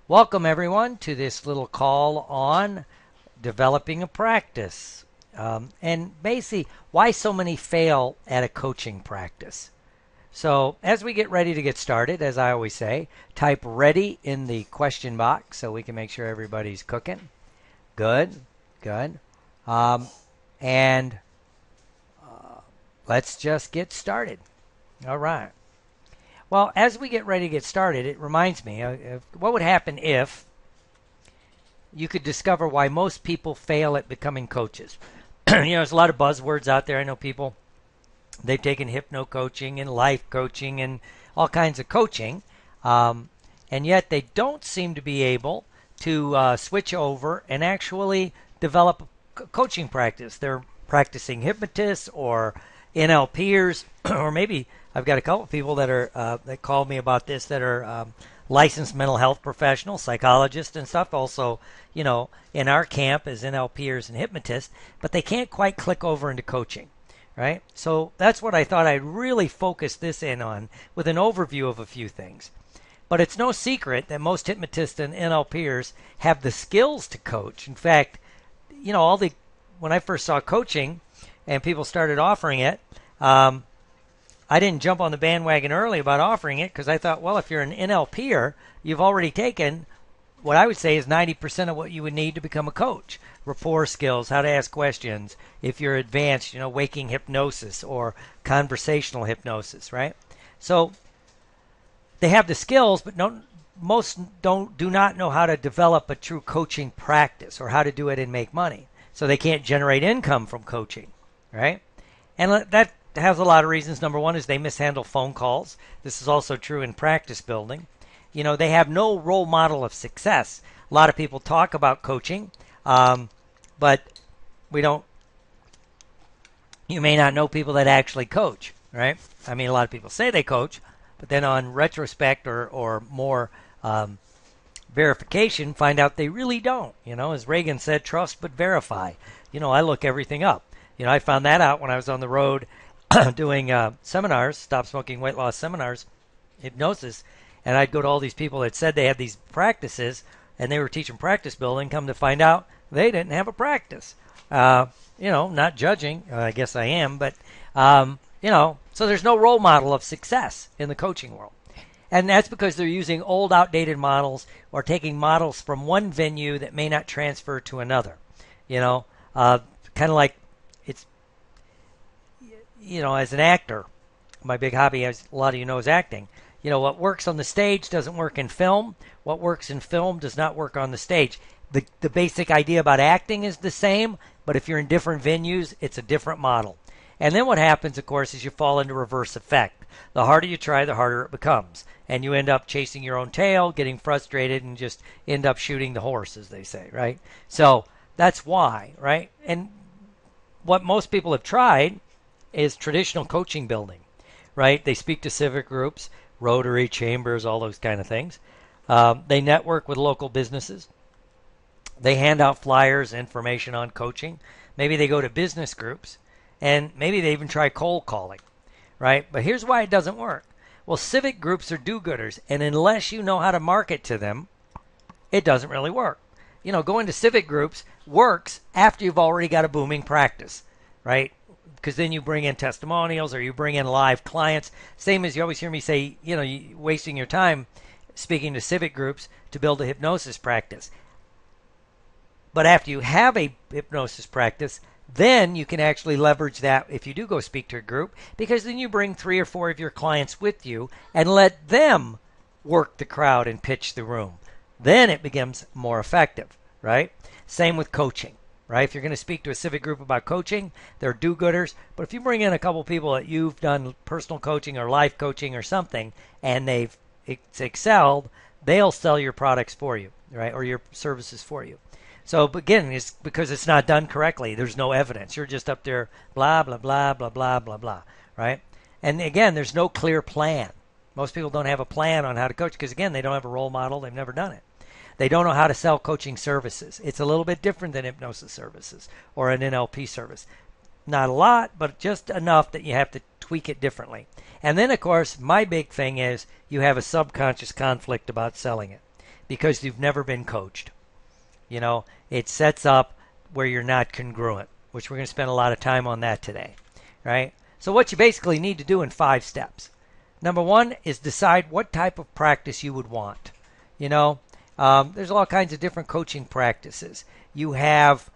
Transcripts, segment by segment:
Welcome, everyone, to this little call on developing a practice. And basically, why so many fail at a coaching practice. So, as we get ready to get started, as I always say, type ready in the question box so we can make sure everybody's cooking. Good, good. Um, and let's just get started. All right. Well, as we get ready to get started, it reminds me of what would happen if you could discover why most people fail at becoming coaches. There's a lot of buzzwords out there. I know people, they've taken hypno coaching and life coaching and all kinds of coaching, and yet they don't seem to be able to switch over and actually develop a coaching practice. They're practicing hypnotists or NLPers, or maybe I've got a couple of people that are that called me about this that are licensed mental health professionals, psychologists and stuff. Also, in our camp as NLPers and hypnotists, but they can't quite click over into coaching, right? So that's what I thought I'd really focus this in on with an overview of a few things. But it's no secret that most hypnotists and NLPers have the skills to coach. In fact, when I first saw coaching and people started offering it, I didn't jump on the bandwagon early about offering it because I thought, well, if you're an NLPer, you've already taken what I would say is 90% of what you would need to become a coach. Rapport skills, how to ask questions, if you're advanced, waking hypnosis or conversational hypnosis, right? So they have the skills, but most do not know how to develop a true coaching practice or how to do it and make money. So they can't generate income from coaching, right? And that has a lot of reasons. Number one is they mishandle phone calls. This is also true in practice building. They have no role model of success. A lot of people talk about coaching, but you may not know people that actually coach, right? I mean, a lot of people say they coach, but then on retrospect or more verification, find out they really don't. As Reagan said, trust but verify. I look everything up. I found that out when I was on the road doing seminars, stop smoking weight loss seminars, hypnosis, and I'd go to all these people that said they had these practices and they were teaching practice building, come to find out they didn't have a practice. Not judging, I guess I am, but, so there's no role model of success in the coaching world. And that's because they're using old, outdated models or taking models from one venue that may not transfer to another. Kind of like it's, as an actor, my big hobby, as a lot of you know, is acting. What works on the stage doesn't work in film. What works in film does not work on the stage. The basic idea about acting is the same, but if you're in different venues, it's a different model. And then what happens, of course, is you fall into reverse effect. The harder you try, the harder it becomes. And you end up chasing your own tail, getting frustrated, and just end up shooting the horse, as they say, right? So that's why, right? And what most people have tried is traditional coaching building, right? They speak to civic groups, Rotary, Chambers, all those kind of things. They network with local businesses. They hand out flyers, information on coaching. Maybe they go to business groups, and maybe they even try cold calling, right? But here's why it doesn't work. Well, civic groups are do-gooders, and unless you know how to market to them, it doesn't really work. Going to civic groups works after you've already got a booming practice, right? Because then you bring in testimonials or you bring in live clients. Same as you always hear me say, you wasting your time speaking to civic groups to build a hypnosis practice. But after you have a hypnosis practice, then you can actually leverage that if you do go speak to a group, because then you bring 3 or 4 of your clients with you and let them work the crowd and pitch the room. Then it becomes more effective, right? Same with coaching. Right? If you're going to speak to a civic group about coaching, they're do-gooders. But if you bring in a couple people that you've done personal coaching or life coaching or something, and it's excelled, they'll sell your products for you, right? Or your services for you. So again, it's because it's not done correctly. There's no evidence. You're just up there, blah, blah, blah, blah, blah, blah, blah, right? And again, there's no clear plan. Most people don't have a plan on how to coach because, again, they don't have a role model. They've never done it. They don't know how to sell coaching services. It's a little bit different than hypnosis services or an NLP service. Not a lot, but just enough that you have to tweak it differently. And then, of course, my big thing is you have a subconscious conflict about selling it. because you've never been coached. You know, it sets up where you're not congruent, which we're going to spend a lot of time on that today, right? So what you basically need to do in 5 steps. Number 1 is decide what type of practice you would want. You know, there's all kinds of different coaching practices. You have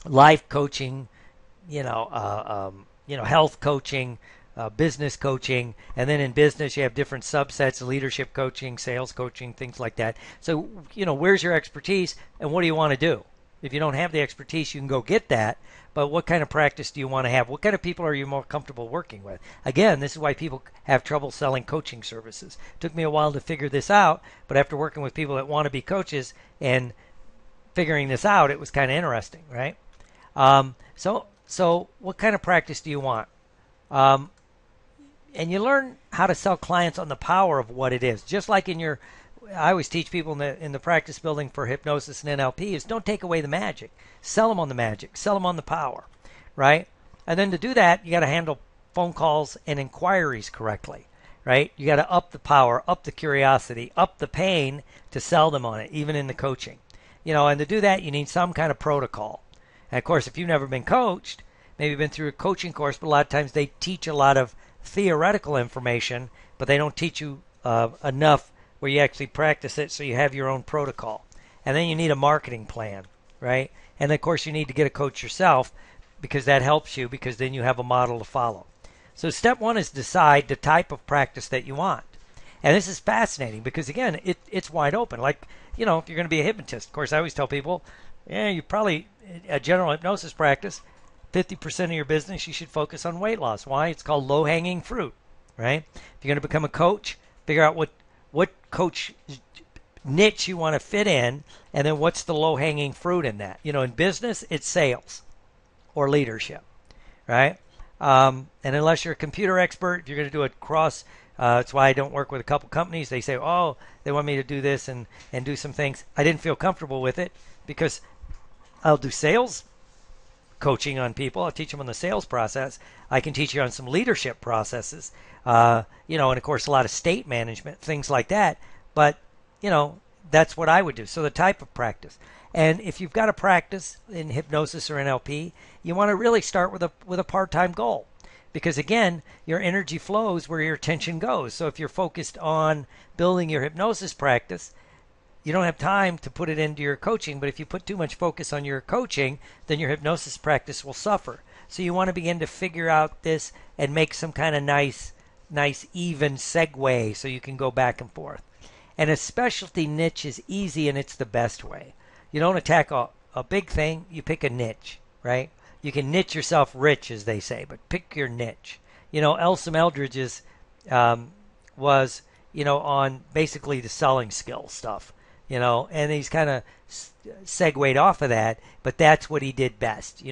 life coaching, health coaching, business coaching, and then in business you have different subsets: leadership coaching, sales coaching, things like that. So, where's your expertise and what do you want to do? If you don't have the expertise, you can go get that, but what kind of practice do you want to have? What kind of people are you more comfortable working with? Again, this is why people have trouble selling coaching services. It took me a while to figure this out, but after working with people that want to be coaches and figuring this out, it was kind of interesting, right? So what kind of practice do you want? And you learn how to sell clients on the power of what it is. Just like I always teach people in the practice building for hypnosis and NLP is don't take away the magic. Sell them on the magic. Sell them on the power, right? And then to do that, you got to handle phone calls and inquiries correctly, right? You got to up the power, up the curiosity, up the pain to sell them on it, even in the coaching. And to do that, you need some kind of protocol. And of course, if you've never been coached, maybe you've been through a coaching course, but a lot of times they teach a lot of theoretical information, but they don't teach you enough where you actually practice it so you have your own protocol. And then you need a marketing plan, right? And of course, you need to get a coach yourself because that helps you, because then you have a model to follow. So step 1 is decide the type of practice that you want. And this is fascinating because, again, it's wide open. Like, if you're going to be a hypnotist, of course, I always tell people, you probably, a general hypnosis practice, 50% of your business, you should focus on weight loss. Why? It's called low-hanging fruit, right? If you're going to become a coach, figure out what coach niche you want to fit in, and then what's the low-hanging fruit in that. In business, it's sales or leadership, right? And unless you're a computer expert, if you're going to do a cross, that's why I don't work with a couple companies. They say, oh, they want me to do this and do some things. I didn't feel comfortable with it because I'll do sales coaching on people. I'll teach them on the sales process. I can teach you on some leadership processes, and of course a lot of state management, things like that. But, that's what I would do. So the type of practice. And if you've got a practice in hypnosis or NLP, you want to really start with a part-time goal. Because again, your energy flows where your attention goes. So if you're focused on building your hypnosis practice, you don't have time to put it into your coaching, but if you put too much focus on your coaching, then your hypnosis practice will suffer. So you want to begin to figure out this and make some kind of nice even segue so you can go back and forth. And a specialty niche is easy, and it's the best way. You don't attack a big thing, you pick a niche, right? You can niche yourself rich, as they say, but pick your niche. Elsom Eldridge's was, on basically the selling skill stuff. And he's kind of segued off of that, but that's what he did best,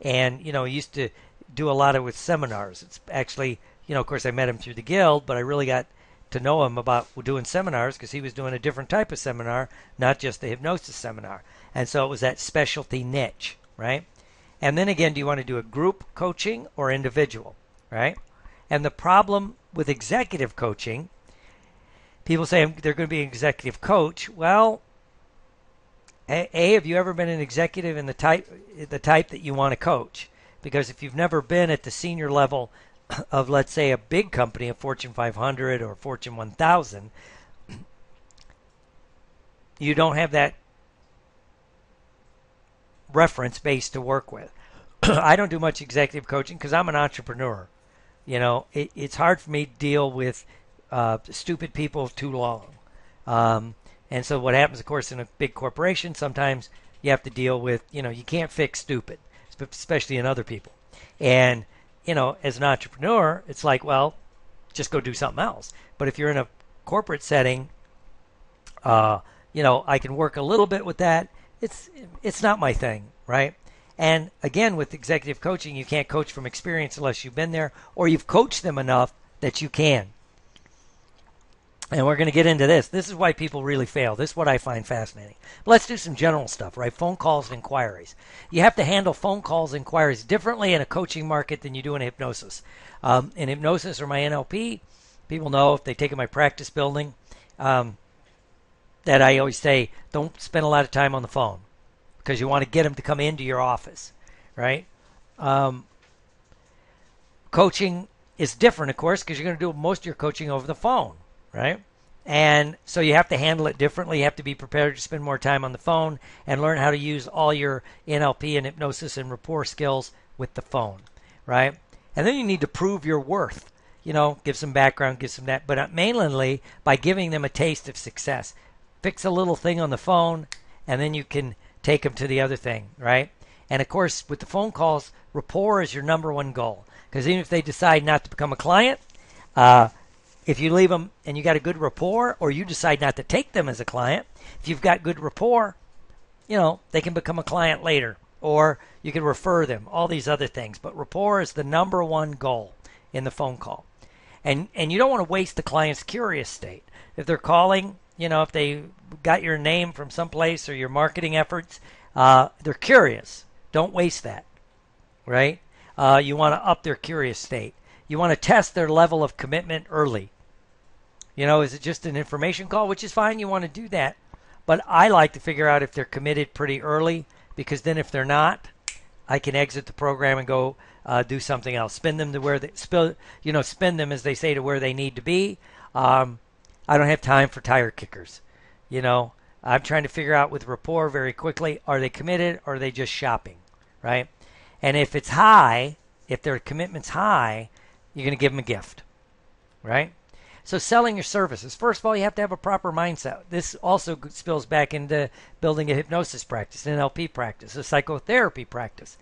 and, he used to do a lot with seminars. It's actually, of course I met him through the guild, but I really got to know him about doing seminars because he was doing a different type of seminar, not just the hypnosis seminar. And so it was that specialty niche, right? And then again, do you want to do a group coaching or individual, right? And the problem with executive coaching, people say they're going to be an executive coach. Well, have you ever been an executive in the type that you want to coach? Because if you've never been at the senior level of, let's say, a big company, a Fortune 500 or Fortune 1000, you don't have that reference base to work with. I don't do much executive coaching because I'm an entrepreneur. It's hard for me to deal with stupid people too long. And so what happens, of course, in a big corporation, sometimes you have to deal with, you can't fix stupid, especially in other people. And, as an entrepreneur, it's like, well, just go do something else. But if you're in a corporate setting, I can work a little bit with that. It's not my thing, right? And again, with executive coaching, you can't coach from experience unless you've been there or you've coached them enough that you can. And we're going to get into this. This is why people really fail. This is what I find fascinating. But let's do some general stuff, right? Phone calls and inquiries. You have to handle phone calls and inquiries differently in a coaching market than you do in hypnosis. In hypnosis or my NLP, people know if they take in my practice building, um, that I always say, don't spend a lot of time on the phone because you want to get them to come into your office, right? Um, Coaching is different, of course, because you're going to do most of your coaching over the phone, right? And so you have to handle it differently. You have to be prepared to spend more time on the phone and learn how to use all your NLP and hypnosis and rapport skills with the phone, right? And then you need to prove your worth. Give some background, give some that, but mainly by giving them a taste of success. Fix a little thing on the phone, and then you can take them to the other thing, right? And of course, with the phone calls, rapport is your number one goal. Because even if they decide not to become a client, if you leave them and you got a good rapport, or you decide not to take them as a client, if you've got good rapport, they can become a client later, or you can refer them, all these other things. But rapport is the number one goal in the phone call. And you don't want to waste the client's curious state. If they're calling, if they got your name from someplace or your marketing efforts, they're curious. Don't waste that, right? You want to up their curious state. You want to test their level of commitment early. Is it just an information call, which is fine. You want to do that. But I like to figure out if they're committed pretty early, because then if they're not, I can exit the program and go do something else. Spin them to where they spin them, as they say, to where they need to be. I don't have time for tire kickers. I'm trying to figure out with rapport very quickly, are they committed or are they just shopping, right? And if it's high, if their commitment's high, you're going to give them a gift, right? So selling your services. First of all, you have to have a proper mindset. This also spills back into building a hypnosis practice, an NLP practice, a psychotherapy practice.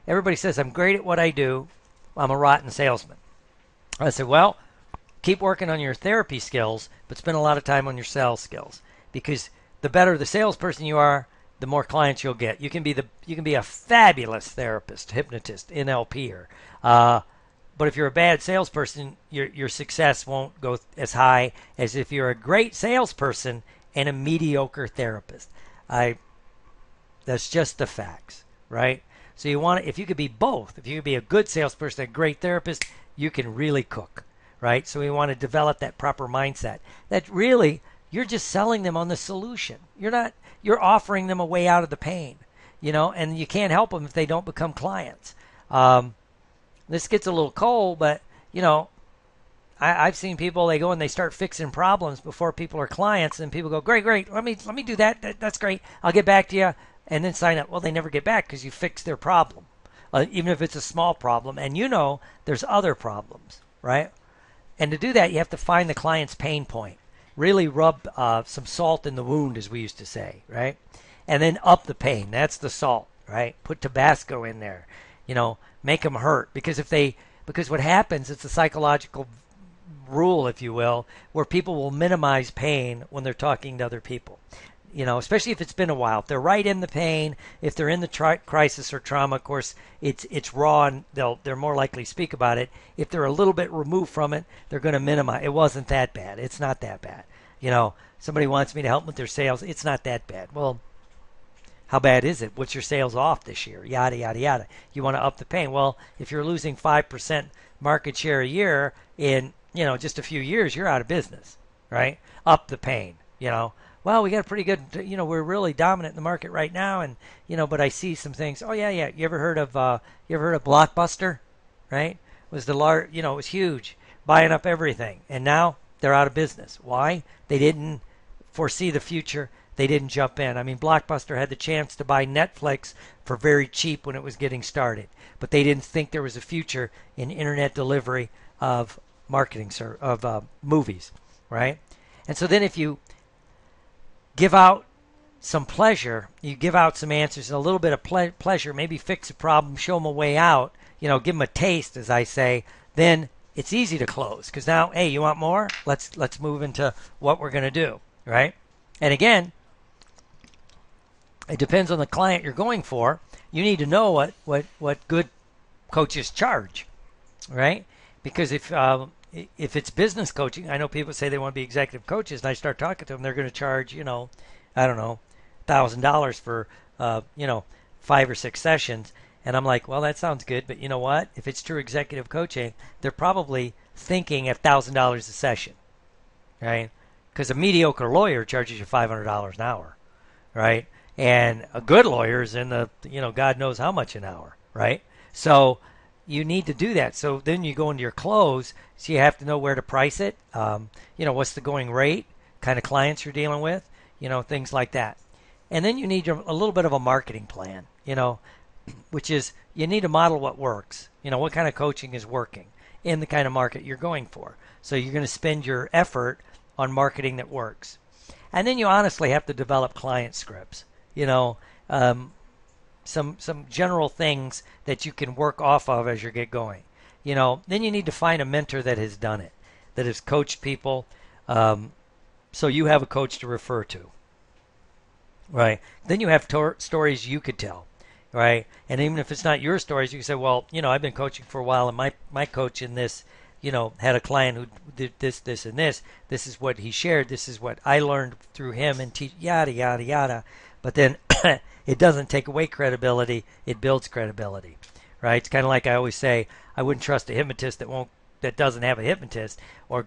Everybody says, I'm great at what I do. I'm a rotten salesman. I said, well, keep working on your therapy skills, but spend a lot of time on your sales skills. Because the better the salesperson you are, the more clients you'll get. You can be a fabulous therapist, hypnotist, NLPer. But if you're a bad salesperson, your success won't go as high as if you're a great salesperson and a mediocre therapist. That's just the facts, right? So if you could be both, if you could be a good salesperson, a great therapist, you can really cook, right? So we want to develop that proper mindset. That really, you're just selling them on the solution. You're offering them a way out of the pain, and you can't help them if they don't become clients. This gets a little cold, but, I've seen people, they go and they start fixing problems before people are clients, and people go, great, let me do that. That's great. I'll get back to you, and then sign up. Well, they never get back because you fixed their problem, even if it's a small problem, and there's other problems, right? And to do that, you have to find the client's pain point. Really rub some salt in the wound, as we used to say, right? And then up the pain. That's the salt, right? Put Tabasco in there, make them hurt. Because what happens, it's a psychological rule, if you will, where people will minimize pain when they're talking to other people. Especially if it's been a while. If they're right in the pain, if they're in the crisis or trauma, of course, it's raw and they're more likely to speak about it. If they're a little bit removed from it, they're going to minimize. It wasn't that bad. It's not that bad. Somebody wants me to help with their sales. It's not that bad. Well, how bad is it? What's your sales off this year? Yada, yada, yada. You want to up the pain. Well, if you're losing 5% market share a year in, just a few years, you're out of business, right? Up the pain, Well, we got a pretty good, we're really dominant in the market right now, and but I see some things. Oh yeah. You ever heard of Blockbuster, right? It was it was huge, buying up everything, and now they're out of business. Why? They didn't foresee the future. They didn't jump in. I mean, Blockbuster had the chance to buy Netflix for very cheap when it was getting started, but they didn't think there was a future in internet delivery of movies, right? And so then if you give out some pleasure, you give out some answers, and a little bit of pleasure, maybe fix a problem, show them a way out, give them a taste, as I say, then it's easy to close. Because now, hey, you want more? Let's move into what we're going to do, right? And again, it depends on the client you're going for. You need to know what good coaches charge, right? Because if it's business coaching, I know people say they want to be executive coaches, and I start talking to them, they're going to charge, I don't know, $1,000 for, 5 or 6 sessions. And I'm like, well, that sounds good, but you know what? If it's true executive coaching, they're probably thinking $1,000 a session, right? because a mediocre lawyer charges you $500 an hour, right? And a good lawyer is in the, God knows how much an hour, right? So you need to do that. So then you go into your close, so you have to know where to price it. What's the going rate, kind of clients you're dealing with, things like that. And then you need a little bit of a marketing plan, which is you need to model what works. What kind of coaching is working in the kind of market you're going for. So you're going to spend your effort on marketing that works. And then you honestly have to develop client scripts, some general things that you can work off of as you get going. Then you need to find a mentor that has done it, that has coached people, so you have a coach to refer to, right? Then you have stories you could tell, right? And even if it's not your stories, you can say, well, I've been coaching for a while, and my coach in this, had a client who did this, and this. This is what he shared. This is what I learned through him, and yada, yada, yada. But then it doesn't take away credibility. It builds credibility, right? It's kind of like I always say, I wouldn't trust a hypnotist that doesn't have a hypnotist, or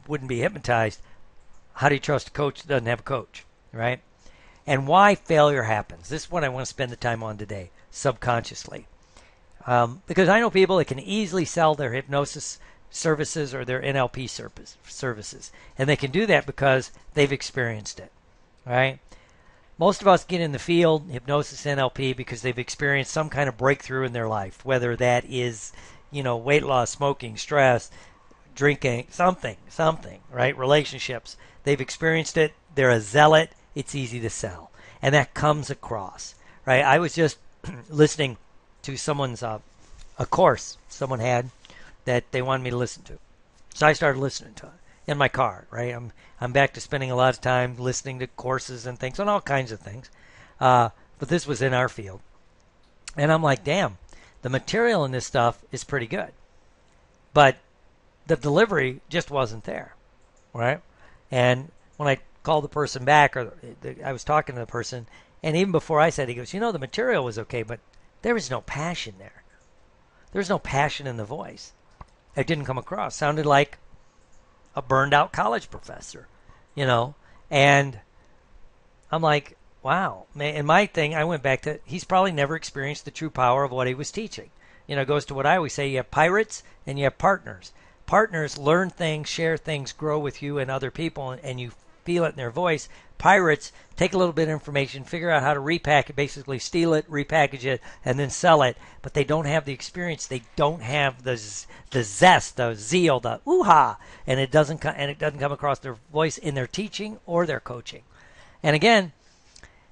wouldn't be hypnotized. How do you trust a coach that doesn't have a coach, right? And why failure happens. This is what I want to spend the time on today, subconsciously. Because I know people that can easily sell their hypnosis services or their NLP services. And they can do that because they've experienced it, right? Most of us get in the field, hypnosis, NLP, because they've experienced some kind of breakthrough in their life, whether that is, weight loss, smoking, stress, drinking, something, right? Relationships. They've experienced it. They're a zealot. It's easy to sell. And that comes across, right? I was just listening to someone's, a course someone had that they wanted me to listen to. So I started listening to it in my car, right? I'm back to spending a lot of time listening to courses and things on all kinds of things. But this was in our field. And I'm like, damn, the material in this stuff is pretty good. But the delivery just wasn't there, right? And when I called the person back, or I was talking to the person, and even before I said, he goes, the material was okay, but there was no passion there. There was no passion in the voice. It didn't come across. Sounded like a burned out college professor, and I'm like, wow. And my thing, I went back to, he's probably never experienced the true power of what he was teaching. It goes to what I always say, you have pirates and you have partners. Partners learn things, share things, grow with you and other people, and you feel it in their voice. Pirates take a little bit of information, figure out how to repack it, basically steal it, repackage it, and then sell it. But they don't have the experience. They don't have the zest, the zeal, the ooh-ha, and it doesn't come across their voice in their teaching or their coaching. And again,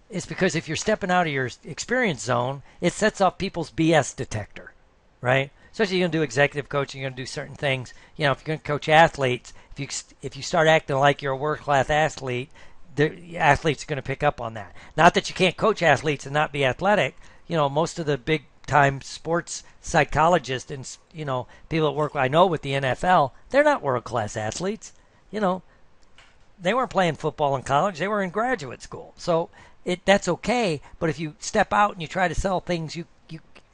it's because if you're stepping out of your experience zone, it sets off people's BS detector, right? Especially you're going to do executive coaching, you're going to do certain things. If you're going to coach athletes, if you start acting like you're a world-class athlete, the athletes are going to pick up on that. Not that you can't coach athletes and not be athletic. Most of the big-time sports psychologists and, people that work, I know, with the NFL, they're not world-class athletes. They weren't playing football in college. They were in graduate school. So that's okay. But if you step out and you try to sell things you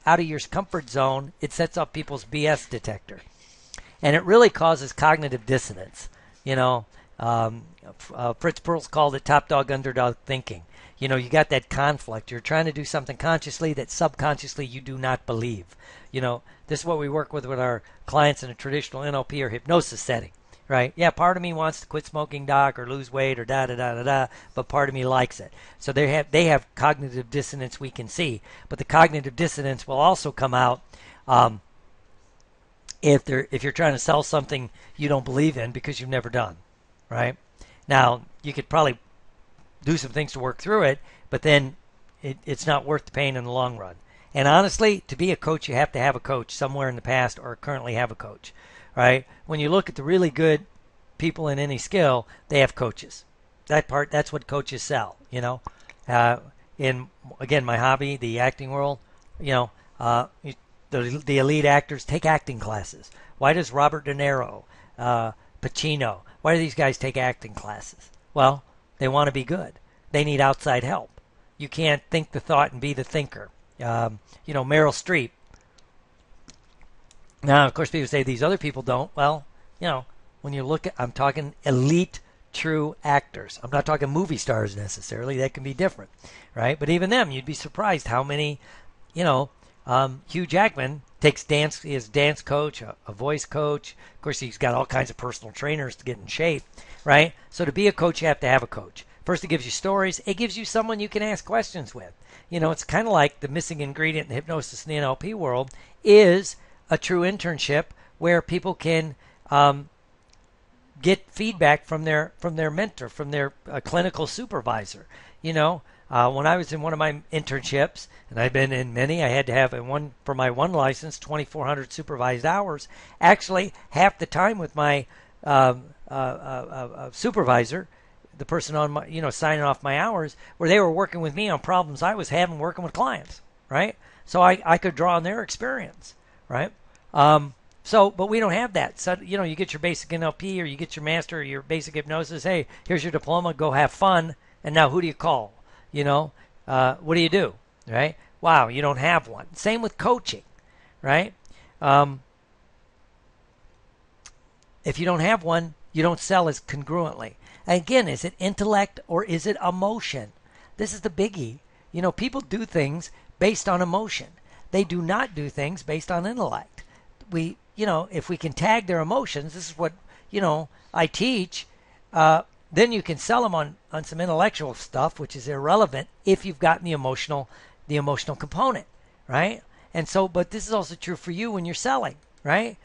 out of your comfort zone, it sets up people's BS detector. And it really causes cognitive dissonance. Fritz Perls called it top dog, underdog thinking. You got that conflict. You're trying to do something consciously that subconsciously you do not believe. This is what we work with our clients in a traditional NLP or hypnosis setting, right? Yeah, part of me wants to quit smoking, doc, or lose weight, or da-da-da-da-da, but part of me likes it. So they have cognitive dissonance we can see. But the cognitive dissonance will also come out if you're trying to sell something you don't believe in because you've never done, right? Now, you could probably do some things to work through it, but then it's not worth the pain in the long run. And honestly, to be a coach, you have to have a coach somewhere in the past or currently have a coach, right? When you look at the really good people in any skill, they have coaches. That's what coaches sell, in, again, my hobby, the acting world, the elite actors take acting classes. Why does Robert De Niro, Pacino, why do these guys take acting classes? Well, they want to be good. They need outside help. You can't think the thought and be the thinker. Meryl Streep. Now, of course, people say these other people don't. Well, when you look at, I'm talking elite true actors. I'm not talking movie stars necessarily. That can be different, right? But even them, you'd be surprised how many, Hugh Jackman takes dance. He is a dance coach, a voice coach. Of course, he's got all kinds of personal trainers to get in shape, right? So to be a coach, you have to have a coach. First, it gives you stories. It gives you someone you can ask questions with. It's kind of like the missing ingredient in the hypnosis and the NLP world is a true internship where people can get feedback from their mentor, from their clinical supervisor. When I was in one of my internships, and I've been in many, I had to have for my one license 2,400 supervised hours. Actually, half the time with my supervisor, the person on my, signing off my hours, where they were working with me on problems I was having working with clients, right? So I could draw on their experience, right? But we don't have that. So, you get your basic NLP or you get your master or your basic hypnosis. Hey, here's your diploma. Go have fun. And now who do you call? What do you do? Right? Wow, you don't have one. Same with coaching, right? If you don't have one, you don't sell as congruently. Again, is it intellect or is it emotion? This is the biggie. People do things based on emotion. They do not do things based on intellect. If we can tag their emotions, this is what, I teach, then you can sell them on some intellectual stuff, which is irrelevant if you've gotten the emotional component, right? And so, but this is also true for you when you're selling, right?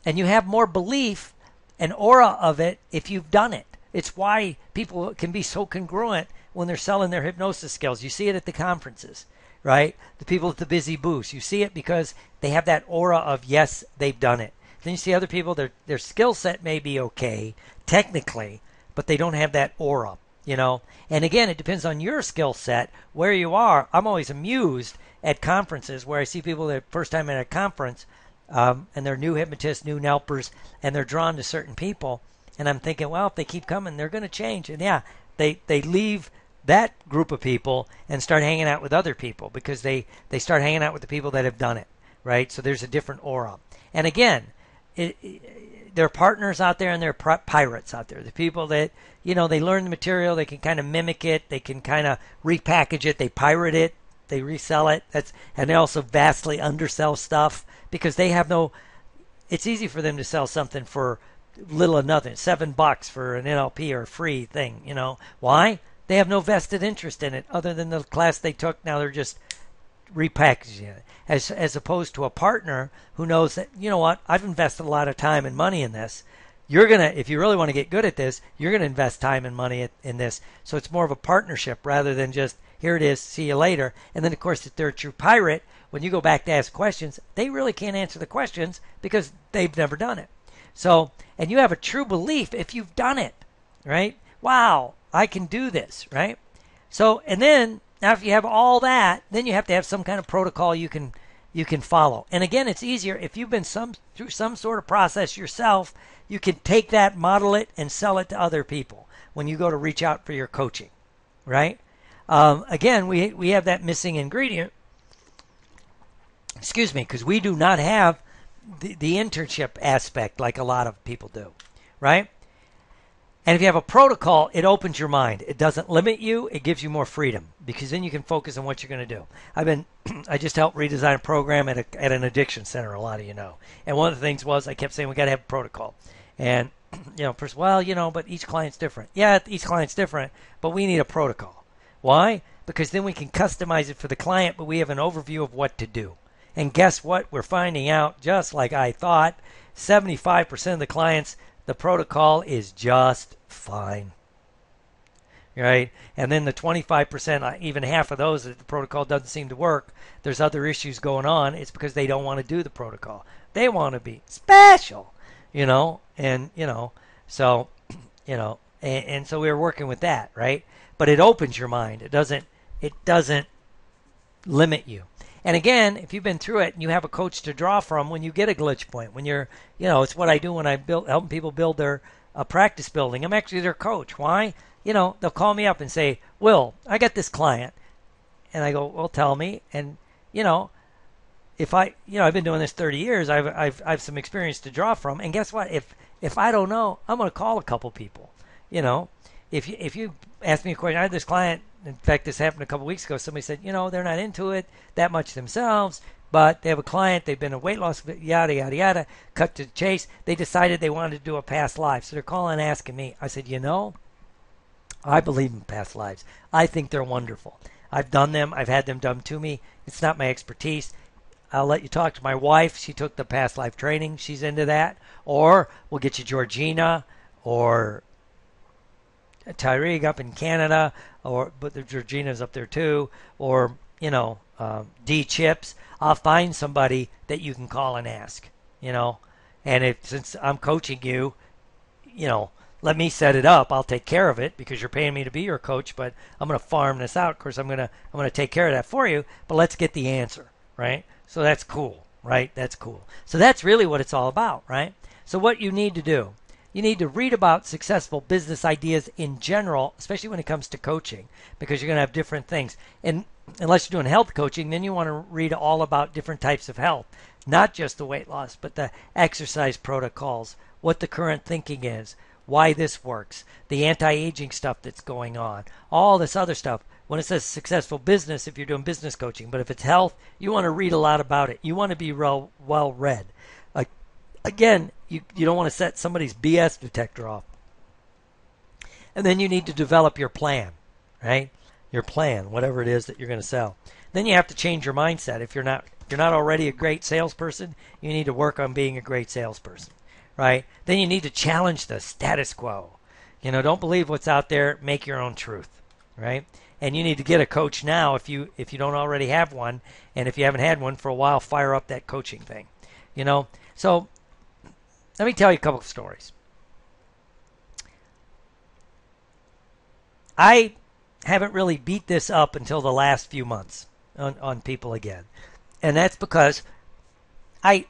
And you have more belief and aura of it if you've done it. It's why people can be so congruent when they're selling their hypnosis skills. You see it at the conferences, right? The people at the busy booths. You see it because they have that aura of, yes, they've done it. Then you see other people, their skill set may be okay, technically, but they don't have that aura, And again, it depends on your skill set, where you are. I'm always amused at conferences where I see people that first time at a conference, and they're new hypnotists, new NLPers, and they're drawn to certain people. And I'm thinking, well, if they keep coming, they're going to change. And yeah, they leave that group of people and start hanging out with other people because they start hanging out with the people that have done it, right? So there's a different aura. And again, there are partners out there and there are pirates out there. The people that, they learn the material, they can kind of mimic it, they can kind of repackage it, they pirate it, they resell it. And they also vastly undersell stuff because they have it's easy for them to sell something for little or nothing, $7 for an NLP or a free thing, Why? They have no vested interest in it other than the class they took. Now they're just repackaging it. As opposed to a partner who knows that, I've invested a lot of time and money in this. If you really want to get good at this, you're going to invest time and money in this. So it's more of a partnership rather than just, here it is, see you later. And then, of course, if they're a true pirate, when you go back to ask questions, they really can't answer the questions because they've never done it. So, and you have a true belief if you've done it, right? Wow, I can do this, right? So, and then now if you have all that, then you have to have some kind of protocol you can follow. And again, it's easier if you've been through some sort of process yourself. You can take that, model it, and sell it to other people when you go to reach out for your coaching, right? Again, we have that missing ingredient. Excuse me, because we do not have the internship aspect like a lot of people do, right? And if you have a protocol, it opens your mind. It doesn't limit you. It gives you more freedom because then you can focus on what you're going to do. I just helped redesign a program at an addiction center, a lot of you know. And one of the things was I kept saying we got to have a protocol. And, first, but each client's different. Yeah, each client's different, but we need a protocol. Why? Because then we can customize it for the client, but we have an overview of what to do. And guess what? We're finding out, just like I thought, 75% of the clients, the protocol is just fine, right? And then the 25%, even half of those, that the protocol doesn't seem to work, there's other issues going on. It's because they don't want to do the protocol. They want to be special, and, so, and so we're working with that, right? But it opens your mind. It doesn't limit you. And again, if you've been through it and you have a coach to draw from when you get a glitch point, when you're, it's what I do when I helping people build their practice building. I'm actually their coach. Why? They'll call me up and say, Will, I got this client. And I go, well, tell me. And, if I've been doing this 30 years, I've some experience to draw from. And guess what? If I don't know, I'm going to call a couple people. You know, if you ask me a question, I had this client. In fact, this happened a couple weeks ago. Somebody said, they're not into it that much themselves, but they have a client. They've been a weight loss, yada yada yada. Cut to the chase. They decided they wanted to do a past life, so they're calling and asking me. I said, I believe in past lives. I think they're wonderful. I've done them. I've had them done to me. It's not my expertise. I'll let you talk to my wife. She took the past life training. She's into that. Or we'll get you Georgina or Tyreek up in Canada, but the Georgina's up there too. Or, D Chips. I'll find somebody that you can call and ask, And since I'm coaching you, let me set it up. I'll take care of it because you're paying me to be your coach, but I'm going to farm this out. Of course, I'm going to take care of that for you, but let's get the answer, right? So that's cool, right? That's cool. So that's really what it's all about, right? So what you need to do, you need to read about successful business ideas in general, especially when it comes to coaching, because you're going to have different things. And unless you're doing health coaching, then you want to read all about different types of health, not just the weight loss, but the exercise protocols, what the current thinking is, why this works, the anti-aging stuff that's going on, all this other stuff. When it says successful business, if you're doing business coaching, but if it's health, you want to read a lot about it. You want to be well read. Again, you don't want to set somebody's BS detector off. And then you need to develop your plan, right? Your plan, whatever it is that you're going to sell. Then you have to change your mindset. If you're not already a great salesperson, you need to work on being a great salesperson. Right? Then you need to challenge the status quo. Don't believe what's out there. Make your own truth. Right? And you need to get a coach now if you don't already have one, and if you haven't had one for a while, fire up that coaching thing. So let me tell you a couple of stories. I haven't really beat this up until the last few months on people again, and that's because I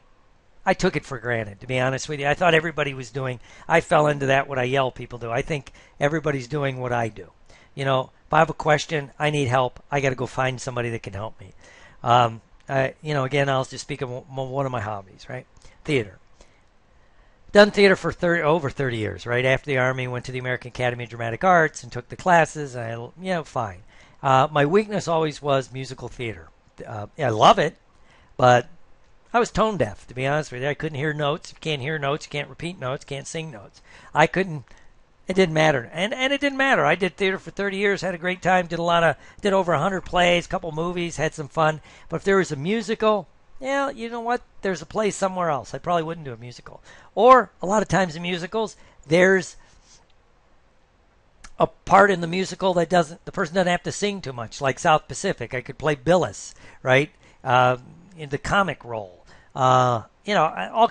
took it for granted, to be honest with you. I thought everybody was doing, I fell into that, what I yell people do. I think everybody's doing what I do. If I have a question, I need help, I got to go find somebody that can help me. Again, I'll just speak of one of my hobbies, right? Theater. Done theater for over 30 years, right? After the Army, went to the American Academy of Dramatic Arts and took the classes. Fine. My weakness always was musical theater. I love it, but I was tone deaf, to be honest with you. I couldn't hear notes. If you can't hear notes, you can't repeat notes, can't sing notes. It didn't matter. And it didn't matter. I did theater for 30 years, had a great time, did over 100 plays, a couple movies, had some fun. But if there was a musical, you know what? There's a play somewhere else. I probably wouldn't do a musical. Or a lot of times in musicals, there's a part in the musical that the person doesn't have to sing too much, like South Pacific. I could play Billis, right? In the comic role. All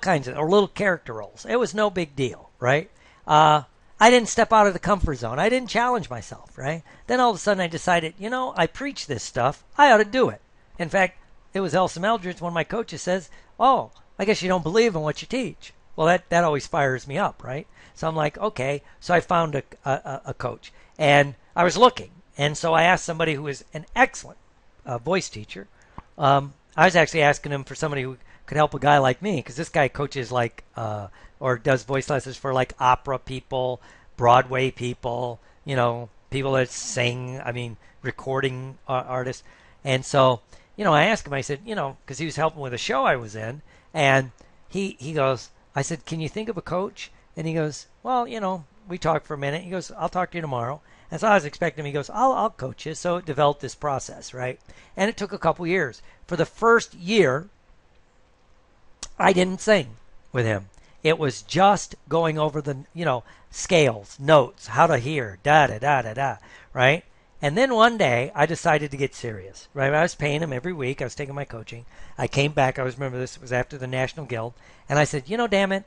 kinds of, or little character roles. It was no big deal, right? I didn't step out of the comfort zone. I didn't challenge myself, right? Then all of a sudden I decided, I preach this stuff. I ought to do it. In fact, it was Elsom Eldridge, one of my coaches, says, "Oh, I guess you don't believe in what you teach." Well, that always fires me up, right? So I'm like, okay. So I found a coach, and I was looking, and so I asked somebody who was an excellent voice teacher. I was actually asking him for somebody who could help a guy like me, because this guy coaches or does voice lessons for like opera people, Broadway people, people that sing, recording artists. And so, I asked him, I said, because he was helping with a show I was in, and he goes, I said, "Can you think of a coach?" And he goes, "Well, we talked for a minute." He goes, "I'll talk to you tomorrow." And so I was expecting him, he goes, I'll coach you. So it developed this process, right? And it took a couple years. For the first year, I didn't sing with him. It was just going over the, scales, notes, how to hear, da-da-da-da-da, right? And then one day, I decided to get serious, right? I was paying him every week. I was taking my coaching. I came back. I always remember this. It was after the National Guild. And I said, damn it.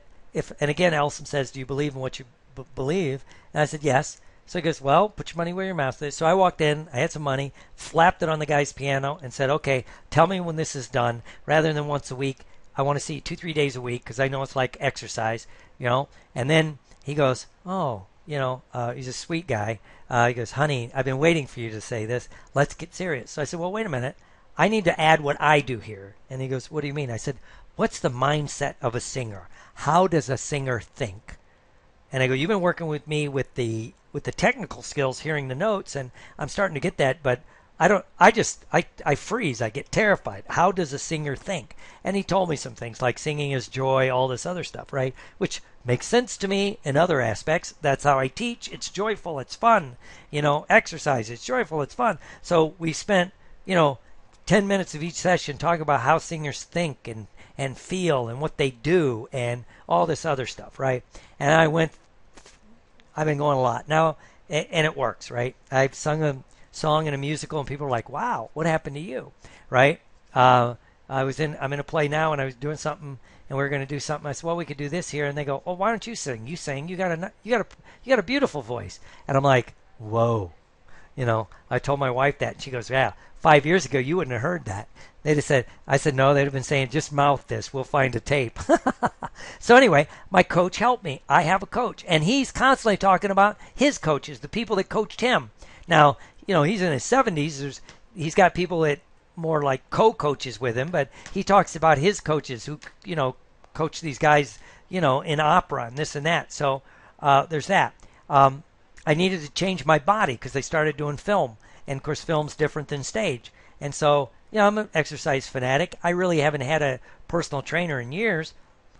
And again, Elsom says, "Do you believe in what you believe?" And I said, "Yes." So he goes, "Well, put your money where your mouth is." So I walked in. I had some money, slapped it on the guy's piano, and said, "Okay, tell me when this is done. Rather than once a week, I want to see you 2-3 days a week, because I know it's like exercise, And then he goes, "Oh, he's a sweet guy." He goes, "Honey, I've been waiting for you to say this. Let's get serious." So I said, "Well, wait a minute. I need to add what I do here." And he goes, "What do you mean?" I said, "What's the mindset of a singer? How does a singer think?" And I go, you've been working with me with the technical skills, hearing the notes, and I'm starting to get that, but I don't. I freeze. I get terrified. How does a singer think? And he told me some things like singing is joy, all this other stuff, right? Which makes sense to me in other aspects. That's how I teach. It's joyful. It's fun. Exercise. It's joyful. It's fun. So we spent, 10 minutes of each session talking about how singers think and feel and what they do and all this other stuff, right? And I've been going a lot now, and it works, right? I've sung a song in a musical, and people are like, "Wow, what happened to you?" Right? I'm in a play now, and I was doing something, and we were going to do something. I said, "Well, we could do this here," and they go, "Oh, why don't you sing? You sing. You got a beautiful voice." And I'm like, "Whoa." I told my wife that, and she goes, "Yeah, 5 years ago you wouldn't have heard that." They'd have said, I said, no, they'd have been saying, just mouth this. We'll find a tape. So anyway, my coach helped me. I have a coach, and he's constantly talking about his coaches, the people that coached him. Now, he's in his 70s. He's got people that more like co-coaches with him, but he talks about his coaches who, coach these guys, in opera and this and that. So there's that. I needed to change my body because they started doing film. And of course, film's different than stage. And so, I'm an exercise fanatic. I really haven't had a personal trainer in years.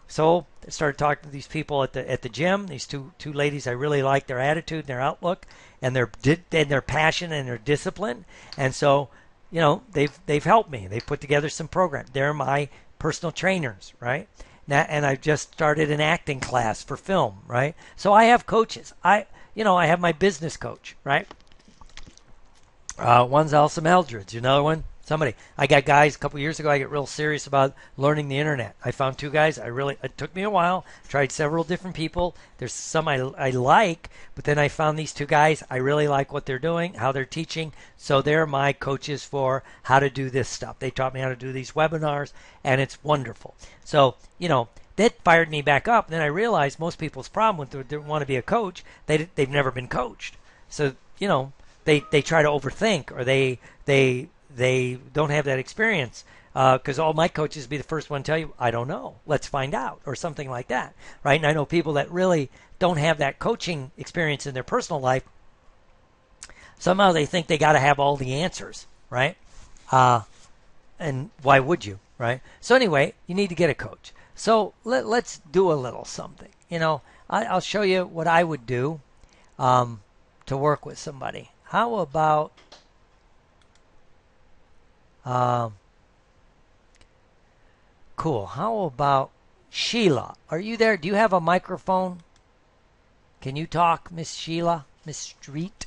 So I started talking to these people at the gym. These two ladies, I really like their attitude and their outlook, and their passion and their discipline. And so, they've helped me. They put together some programs. They're my personal trainers, right? Now, and I've just started an acting class for film, right? So I have coaches. I have my business coach, right? One's Elsa Eldridge. Another one, somebody. I got guys a couple years ago. I got real serious about learning the internet. I found two guys. It took me a while. Tried several different people. There's some I like, but then I found these two guys. I really like what they're doing, how they're teaching. So they're my coaches for how to do this stuff. They taught me how to do these webinars, and it's wonderful. So, that fired me back up. And then I realized most people's problem when they want to be a coach, they've never been coached. So, they try to overthink, or they don't have that experience, because all my coaches be the first one to tell you, I don't know, let's find out, or something like that, right? And I know people that really don't have that coaching experience in their personal life. Somehow they think they got to have all the answers, right? And why would you, right? So anyway, you need to get a coach. So let's do a little something. I'll show you what I would do to work with somebody. How about cool. How about Sheila? Are you there? Do you have a microphone? Can you talk, Miss Sheila? Miss Street?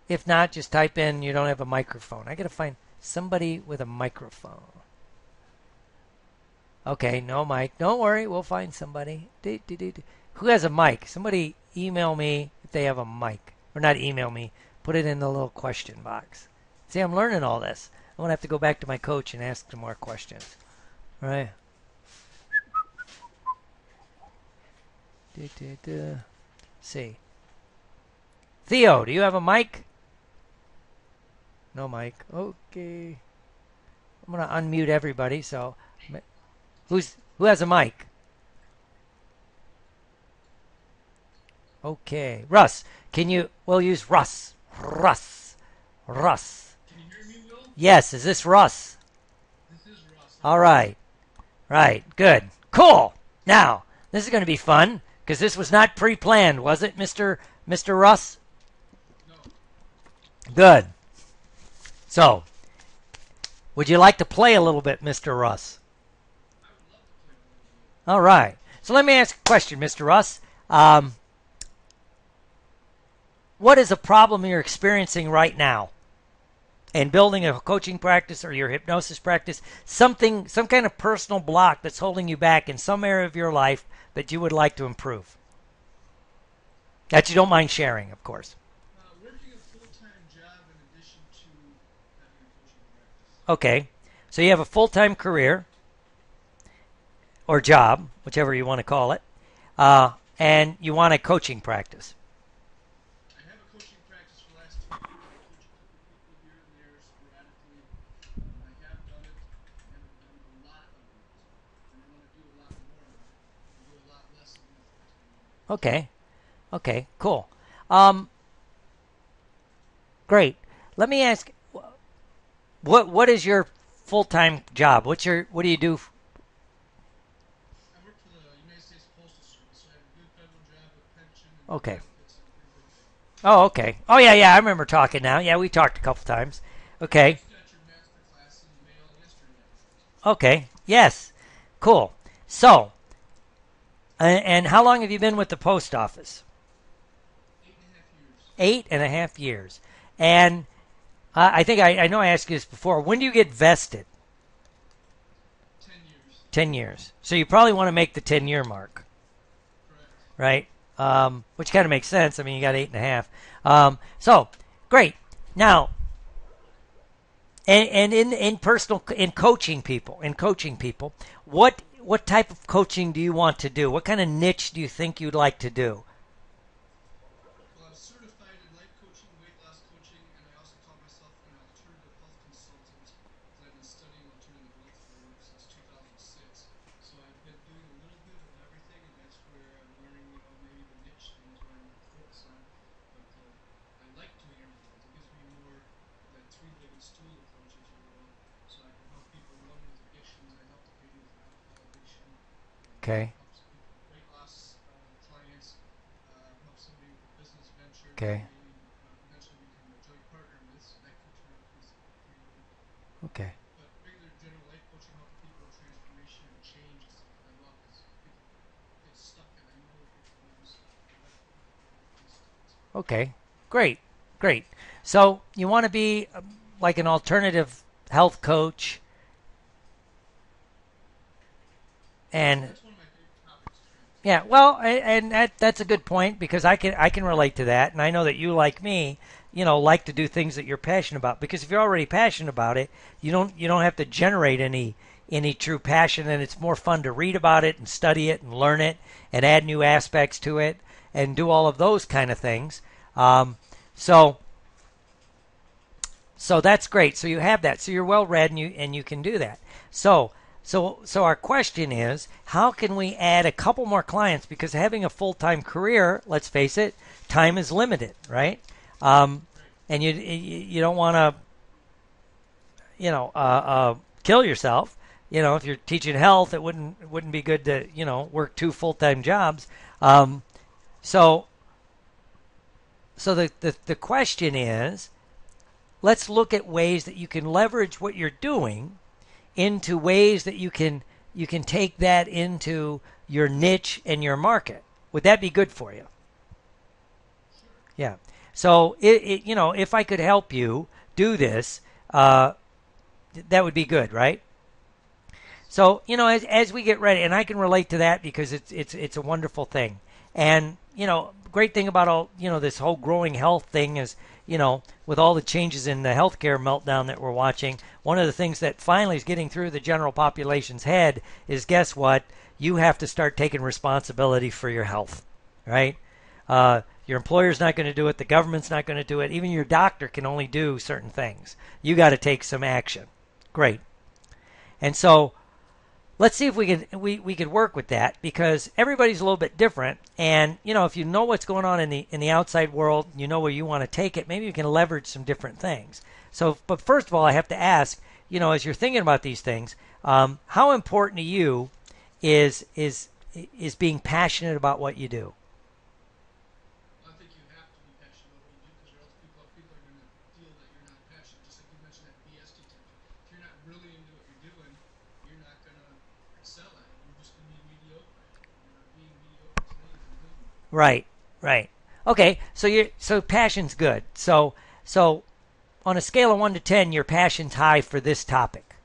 If not, just type in you don't have a microphone. I got to find somebody with a microphone. Okay, no mic. Don't worry, we'll find somebody. Who has a mic? Somebody email me if they have a mic. Or not email me. Put it in the little question box. See, I'm learning all this. I'm going to have to go back to my coach and ask some more questions. All right. See. Theo, do you have a mic? No mic. Okay. I'm going to unmute everybody. So, who has a mic? Okay. Russ, we'll use Russ. Russ. Can you hear me, Will? Yes, is this Russ? This is Russ. All right. Right. Good. Cool. Now, this is going to be fun because this was not pre-planned, was it, Mr. Russ? No. Good. So, would you like to play a little bit, Mr. Russ? I would love to play a little bit. All right. So let me ask a question, Mr. Russ. What is a problem you're experiencing right now? And building a coaching practice or your hypnosis practice, some kind of personal block that's holding you back in some area of your life that you would like to improve. That you don't mind sharing, of course. Working a full-time job in addition to having a coaching practice. Okay. So you have a full-time career or job, whichever you want to call it, and you want a coaching practice. I have a coaching practice for the last 2 years. I coach a couple people here and there sporadically. I have done it. I haven't done a lot of it. And I want to do a lot more of it. And do a lot less of the Okay. Okay. Cool. Um, Great. Let me ask, what is your full time job? What do you do? I work for the United States Postal Service, so I have a good federal job with pension and good Okay. benefits and a pretty good thing. Oh, okay. Oh, yeah, yeah. I remember talking now. Yeah, we talked a couple times. You Okay. just got your master class in the mail yesterday. Okay. Yes. Cool. So, and how long have you been with the post office? 8.5 years. 8.5 years. And I think I know I asked you this before. When do you get vested? 10 years. 10 years. So you probably want to make the 10-year mark, Correct. right? Which kind of makes sense. I mean, you got 8.5. So great. Now, and in coaching people, what type of coaching do you want to do? What kind of niche do you think you'd like to do? Well, I'm certified in life coaching, weight loss coaching, and I also call myself an alternative health consultant because I've been studying alternative health since 2006. So I've been doing a little bit of everything, and that's where I'm learning, maybe the niche things where I'm going to focus on. But I like doing everything. It gives me more of that three-legged stool approach, as you will. So I can help people, one with addictions. I helped a lady with an alcohol addiction. Okay. Help some people with weight loss clients. Help somebody with a business venture that Okay. they maybe eventually become a joint partner with, so that could turn out to be something pretty good. Okay. But regular general life coaching, helping people with transformation and change is something I love because people get stuck, and I know if you use life coaching, they get unstuck. So Okay. Great. Great. So you want to be like an alternative health coach, and that's one of my favorite topics, Trent. yeah, well, and that's a good point because I can relate to that, and I know that you, like me, like to do things that you're passionate about. Because if you're already passionate about it, you don't have to generate any true passion, and it's more fun to read about it and study it and learn it and add new aspects to it and do all of those kind of things. Um, so so that's great. So you have that. So you're well read and you can do that. So our question is, how can we add a couple more clients? Because having a full-time career, let's face it, time is limited, right? Um, Right. and you don't want to kill yourself. If you're teaching health, it wouldn't be good to work two full-time jobs. Um, so so the question is, let's look at ways that you can leverage what you're doing into ways that you can take that into your niche and your market. Would that be good for you? Sure. Yeah. So if I could help you do this, that would be good, right? Yes. So as we get ready, and I can relate to that because it's a wonderful thing. And great thing about all this whole growing health thing is with all the changes in the healthcare meltdown that we're watching, one of the things that finally is getting through the general population's head is, guess what? You have to start taking responsibility for your health, right? Your employer's not going to do it. The government's not going to do it. Even your doctor can only do certain things. You got to take some action. Great. And so let's see if we could work with that, because everybody's a little bit different. And if you know what's going on in the outside world, you know where you want to take it, maybe you can leverage some different things. So, but first of all, I have to ask, as you're thinking about these things, how important to you is being passionate about what you do? I think you have to be passionate about what you do because or else people are going to feel that you're not passionate. Just like you mentioned that BS detector. If you're not really into what you're doing, you're not going to excel at it. You're just going to be mediocre at it. Being mediocre today isn't good enough. Right, right. Okay, so passion's good. So on a scale of 1 to 10, your passion's high for this topic.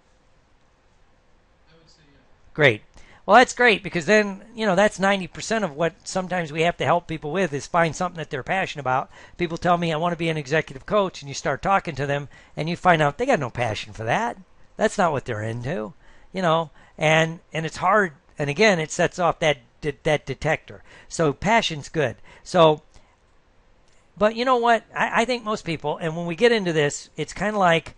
I would say, yeah. Great. Well, that's great, because then, that's 90% of what sometimes we have to help people with is find something that they're passionate about. People tell me, I want to be an executive coach, and you start talking to them, and you find out they got no passion for that. That's not what they're into, and it's hard. And again, it sets off that detector. So passion's good. So, but you know what? I think most people, and when we get into this, it's kind of like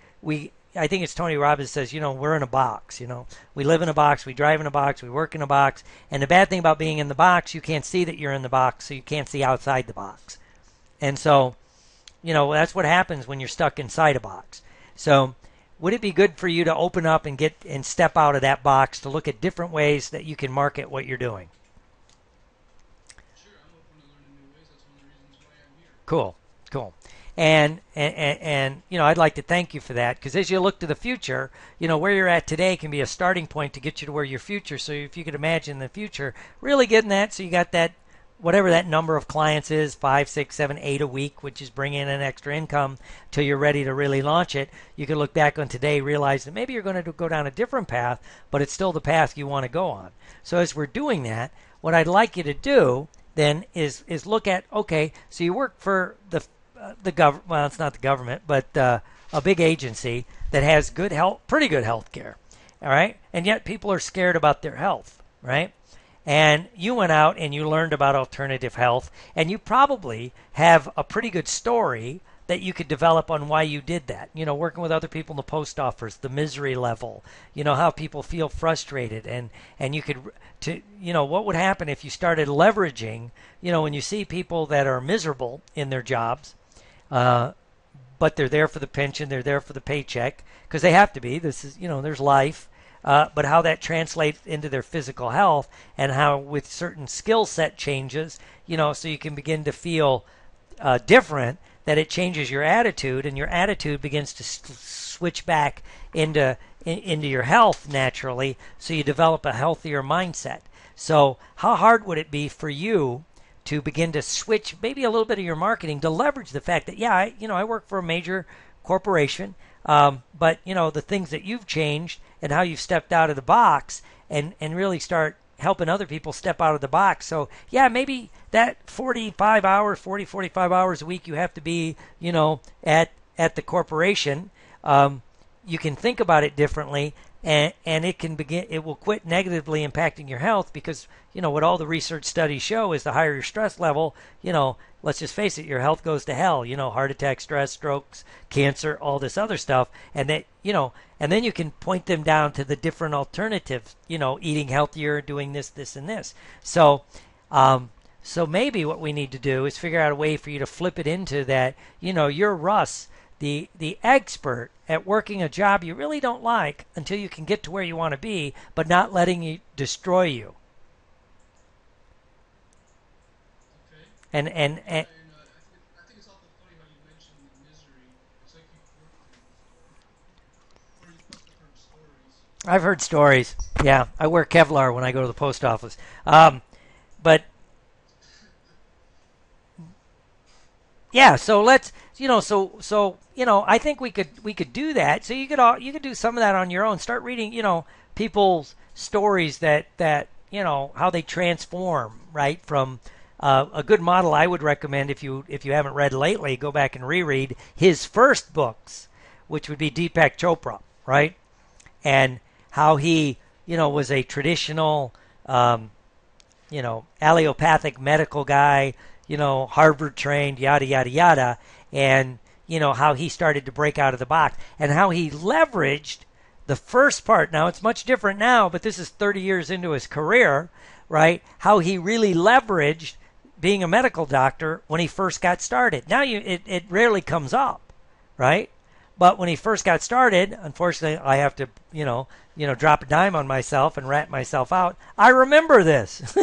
I think it's Tony Robbins says, we're in a box. We live in a box, we drive in a box, we work in a box. And the bad thing about being in the box, you can't see that you're in the box, so you can't see outside the box. And so, that's what happens when you're stuck inside a box. So, would it be good for you to open up and step out of that box to look at different ways that you can market what you're doing? Sure, I'm open to learning new ways. That's one of the reasons why I'm here. Cool, cool. And I'd like to thank you for that, because as you look to the future, where you're at today can be a starting point to get you to where your future. So if you could imagine the future, really getting that, so you got that, whatever that number of clients is, 5, 6, 7, 8 a week, which is bringing in an extra income till you're ready to really launch it. You can look back on today, realize that maybe you're going to go down a different path, but it's still the path you want to go on. So as we're doing that, what I'd like you to do then is look at, okay, so you work for the government, well, it's not the government, but a big agency that has good health, pretty good health care, all right? And yet people are scared about their health, right? And you went out and you learned about alternative health, and you probably have a pretty good story that you could develop on why you did that. Working with other people in the post office, the misery level, how people feel frustrated, and you could, what would happen if you started leveraging, when you see people that are miserable in their jobs, but they're there for the pension, they're there for the paycheck, because they have to be. This is, there's life. But how that translates into their physical health, and how with certain skill set changes, so you can begin to feel different, that it changes your attitude, and your attitude begins to switch back into your health naturally, so you develop a healthier mindset. So how hard would it be for you to begin to switch maybe a little bit of your marketing to leverage the fact that, I work for a major corporation, but the things that you've changed and how you've stepped out of the box, and really start helping other people step out of the box. So maybe that 45 hours a week you have to be, at the corporation, you can think about it differently, and it will quit negatively impacting your health, because what all the research studies show is the higher your stress level, let's just face it, your health goes to hell, heart attack, stress, strokes, cancer, all this other stuff. And that, and then you can point them down to the different alternatives, eating healthier, doing this, and this. So maybe what we need to do is figure out a way for you to flip it into that, you're Russ, the expert at working a job you really don't like until you can get to where you want to be, but not letting it destroy you. Okay. And I think it's awful funny how you mentioned misery. It's like you've worked there before. Or you must have heard stories. I've heard stories. Yeah, I wear Kevlar when I go to the post office. But yeah, so let's, I think we could do that. So you could do some of that on your own. Start reading, people's stories that how they transform, right? From a good model I would recommend, if you haven't read lately, go back and reread his first books, which would be Deepak Chopra, right? And how he, was a traditional, allopathic medical guy, Harvard trained, yada, yada, yada. And, how he started to break out of the box, and how he leveraged the first part. Now, it's much different now, but this is 30 years into his career, right? How he really leveraged being a medical doctor when he first got started. Now, it rarely comes up, right? But when he first got started, unfortunately, I have to, drop a dime on myself and rat myself out. I remember this.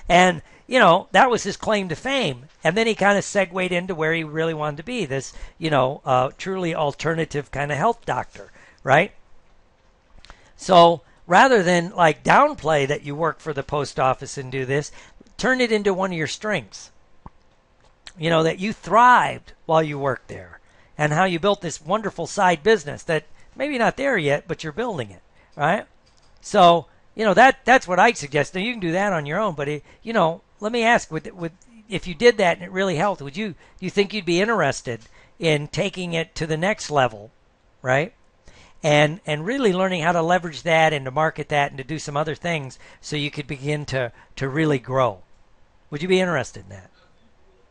And, that was his claim to fame. And then he kind of segued into where he really wanted to be, this, truly alternative kind of health doctor, right? So rather than like downplay that you work for the post office and do this, turn it into one of your strengths. That you thrived while you worked there, and how you built this wonderful side business that maybe not there yet, but you're building it, right? So, that's what I suggest. Now, you can do that on your own, but let me ask, if you did that and it really helped, do you think you'd be interested in taking it to the next level, right? And really learning how to leverage that and to market that and to do some other things so you could begin to really grow. Would you be interested in that?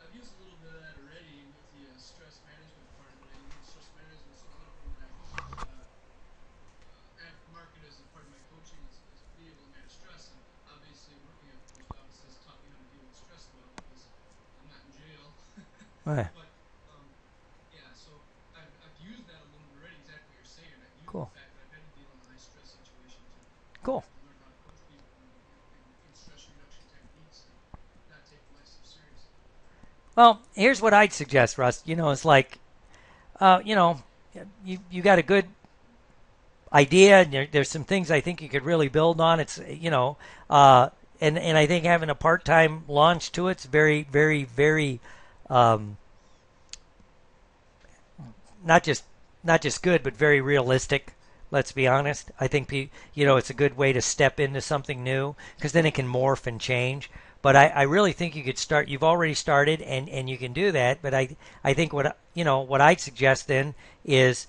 I've used a little bit of that already with the stress management part of it. I use stress management so a little bit when I Right. But yeah, so I've used that a little bit already. Exactly what you're saying. I've used the Cool. fact that I've had to deal in a high stress situation to Cool. have to learn how to coach people in stress reduction techniques and not take life so seriously. Well, here's what I'd suggest, Russ. It's like, you know, you got a good idea, and there's some things I think you could really build on. And I think having a part-time launch to it's very, very, very, um, not just not just good, but very realistic. Let's be honest. I think it's a good way to step into something new because then it can morph and change. But I really think you could start. You've already started, and you can do that. But I think what I'd suggest then is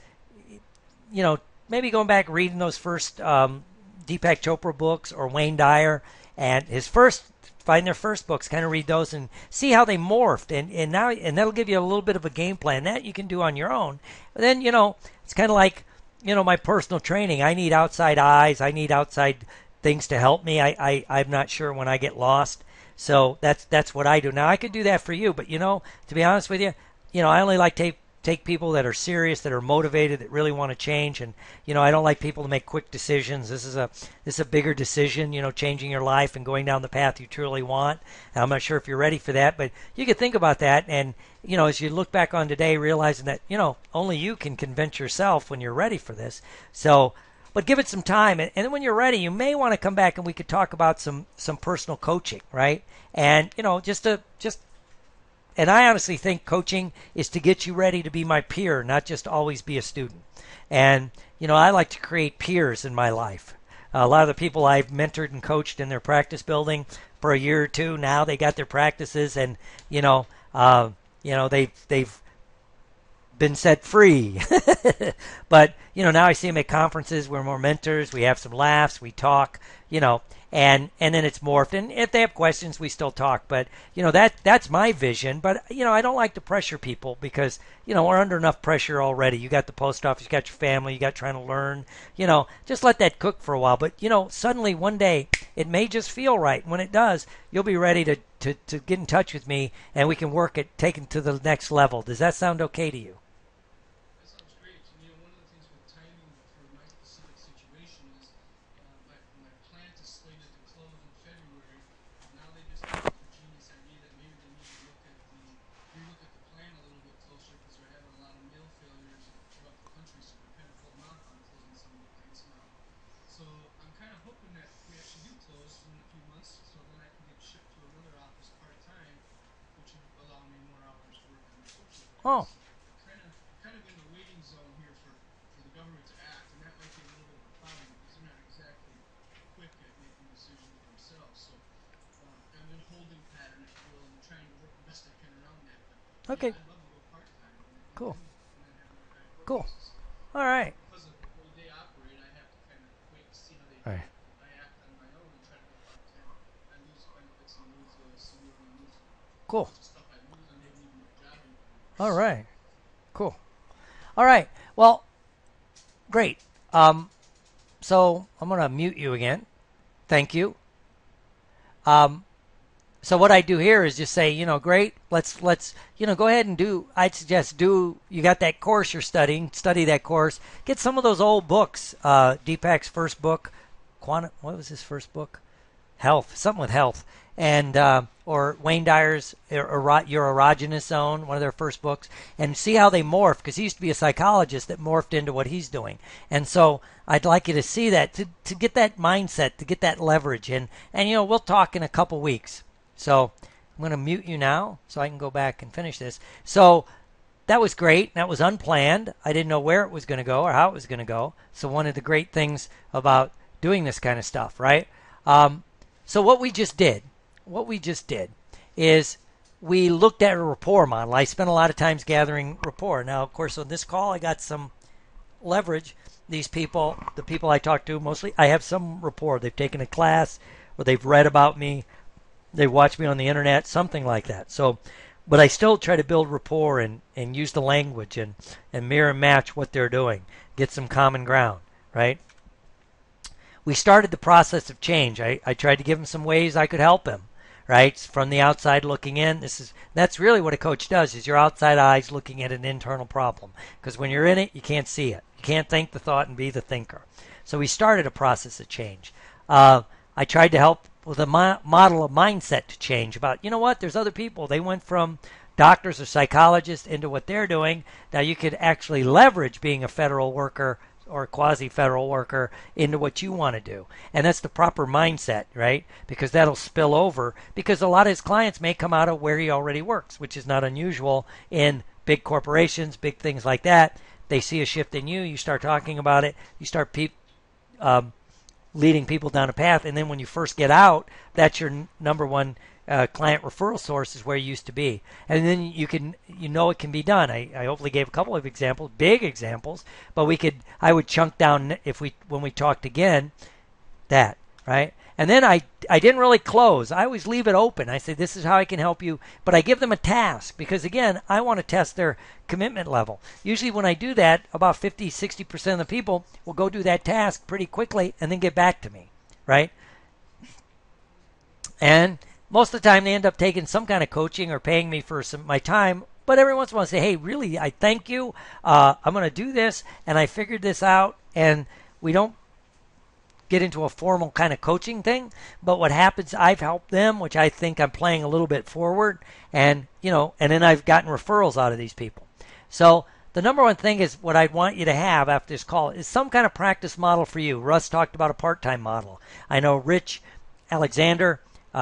maybe going back reading those first Deepak Chopra books or Wayne Dyer and his first find their first books, kind of read those and see how they morphed, and that'll give you a little bit of a game plan that you can do on your own. But then it's kind of like my personal training. I need outside eyes. I need outside things to help me. I'm not sure when I get lost. So that's what I do. Now I could do that for you, but to be honest with you, I only like to take people that are serious, that are motivated, that really want to change. And I don't like people to make quick decisions. This is a bigger decision, changing your life and going down the path you truly want. And I'm not sure if you're ready for that, but you could think about that. And as you look back on today, realizing that only you can convince yourself when you're ready for this. So, but give it some time, and then when you're ready, you may want to come back and we could talk about some personal coaching, right? And and I honestly think coaching is to get you ready to be my peer, not just always be a student. And, I like to create peers in my life. A lot of the people I've mentored and coached in their practice building for a year or two, now they got their practices and, they've been set free. But, now I see them at conferences. We're more mentors. We have some laughs. We talk, and then it's morphed. And if they have questions, we still talk. But, that's my vision. But, I don't like to pressure people because, we're under enough pressure already. You got the post office, you got your family, you got trying to learn, just let that cook for a while. But, suddenly one day it may just feel right. When it does, you'll be ready to get in touch with me and we can work at taking to the next level. Does that sound okay to you? That sounds great. And one of the things with timing for my specific situation is my plant is slated to close in February. Now they just came up with a genius idea that maybe they need to relook at the plant a little bit closer because they're having a lot of nail failures throughout the country. So they're kind of holding off on closing some of the plants now. So I'm kind of hoping that we actually do close in a few months, so then I can get shipped to another office part time, which would allow me more hours to work on my coaching Oh, practice. Kind of in the waiting zone here for the government to act, and that might be a little bit of a problem because they're not exactly quick at making decisions themselves. So I'm in a holding pattern, if you will, and trying to work the best I can around that. But yeah, okay. I'd love to go part time Cool. and then have more time for Cool. coaches. All right. Because of the way they operate, I have to kind of wait to see how they All do right. it. If I act on my own and try to go part time, I lose benefits and lose seniority and lose a Cool. bunch of stuff I lose, and maybe even my job anymore. All So right. Cool. All right. Well, great. So I'm going to mute you again. Thank you. Um, so what I do here is just say, great. Let's go ahead and do. I'd suggest you got that course you're studying. Study that course. Get some of those old books. Deepak's first book, what was his first book? Health, something with health, and or Wayne Dyer's Your Erogenous Zone, one of their first books, and see how they morph. Because he used to be a psychologist that morphed into what he's doing, and so I'd like you to see that to get that mindset, to get that leverage, and we'll talk in a couple weeks. So I'm going to mute you now so I can go back and finish this. So that was great. That was unplanned. I didn't know where it was going to go or how it was going to go. So one of the great things about doing this kind of stuff, right? So what we just did is we looked at a rapport model. I spent a lot of times gathering rapport. Now, of course, on this call, I got some leverage. These people, the people I talk to mostly, I have some rapport. They've taken a class or they've read about me. They've watched me on the internet, something like that. So, but I still try to build rapport and use the language and mirror match what they're doing. Get some common ground, right? We started the process of change. I tried to give him some ways I could help him, right? From the outside looking in, that's really what a coach does, is your outside eyes looking at an internal problem. Because when you're in it, you can't see it. You can't think the thought and be the thinker. So we started a process of change. I tried to help with a model of mindset to change about, you know what, there's other people. They went from doctors or psychologists into what they're doing. Now you could actually leverage being a federal worker or quasi-federal worker into what you want to do. And that's the proper mindset, right? Because that'll spill over, because a lot of his clients may come out of where he already works, which is not unusual in big corporations, big things like that. They see a shift in you, you start talking about it, you start leading people down a path, and then when you first get out, that's your number one client referral source, is where you used to be. And then it can be done. I hopefully gave a couple of examples, big examples, but I would chunk down when we talked again, that, right? And then I didn't really close. I always leave it open. I say, this is how I can help you, but I give them a task, because again, I want to test their commitment level. Usually when I do that, about 50-60% of the people will go do that task pretty quickly and then get back to me, right? And most of the time they end up taking some kind of coaching or paying me for my time. But every once in a while I say, hey, really, I thank you. I'm going to do this, and I figured this out. And we don't get into a formal kind of coaching thing. But what happens, I've helped them, which I think I'm playing a little bit forward. And, and then I've gotten referrals out of these people. So the number one thing is what I'd want you to have after this call is some kind of practice model for you. Russ talked about a part-time model. I know Rich Alexander,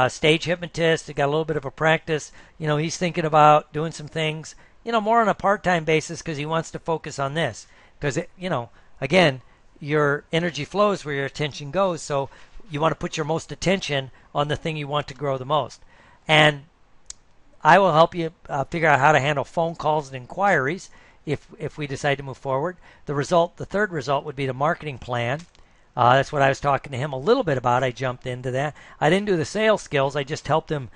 stage hypnotist, he got a little bit of a practice. He's thinking about doing some things, more on a part-time basis, because he wants to focus on this. Because, again, your energy flows where your attention goes. So you want to put your most attention on the thing you want to grow the most. And I will help you figure out how to handle phone calls and inquiries if we decide to move forward. The third result would be the marketing plan. That's what I was talking to him a little bit about. I jumped into that. I didn't do the sales skills. I just helped him,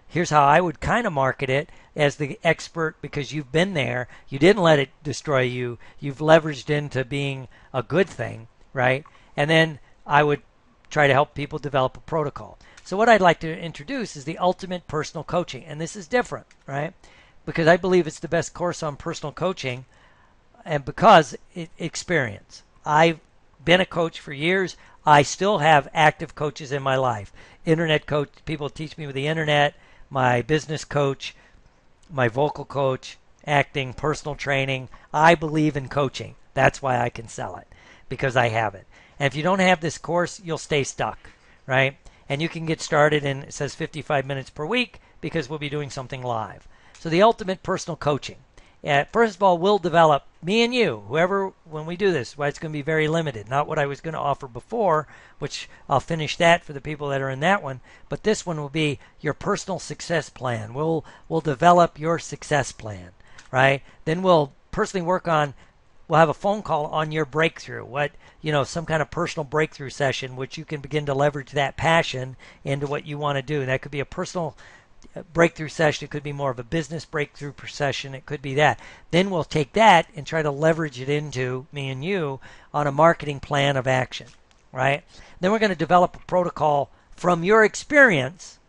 here's how I would kind of market it as the expert, because you've been there. You didn't let it destroy you. You've leveraged into being a good thing, right? And then I would try to help people develop a protocol. So what I'd like to introduce is the ultimate personal coaching. And this is different, right? Because I believe it's the best course on personal coaching, and because experience. I've been a coach for years. I still have active coaches in my life. Internet coach, people teach me with the internet, my business coach, my vocal coach, acting, personal training. I believe in coaching. That's why I can sell it, because I have it. And if you don't have this course, you'll stay stuck, right? And you can get started in, it says 55 minutes per week, because we'll be doing something live. So the ultimate personal coaching. First of all, we'll develop, me and you, whoever, when we do this, it's going to be very limited. Not what I was going to offer before, which I'll finish that for the people that are in that one. But this one will be your personal success plan. We'll develop your success plan, right? Then we'll personally work on, we'll have a phone call on your breakthrough. Some kind of personal breakthrough session, which you can begin to leverage that passion into what you want to do. And that could be a personal breakthrough session. It could be more of a business breakthrough session. It could be that. Then we'll take that and try to leverage it into, me and you, on a marketing plan of action, right? Then we're going to develop a protocol from your experience.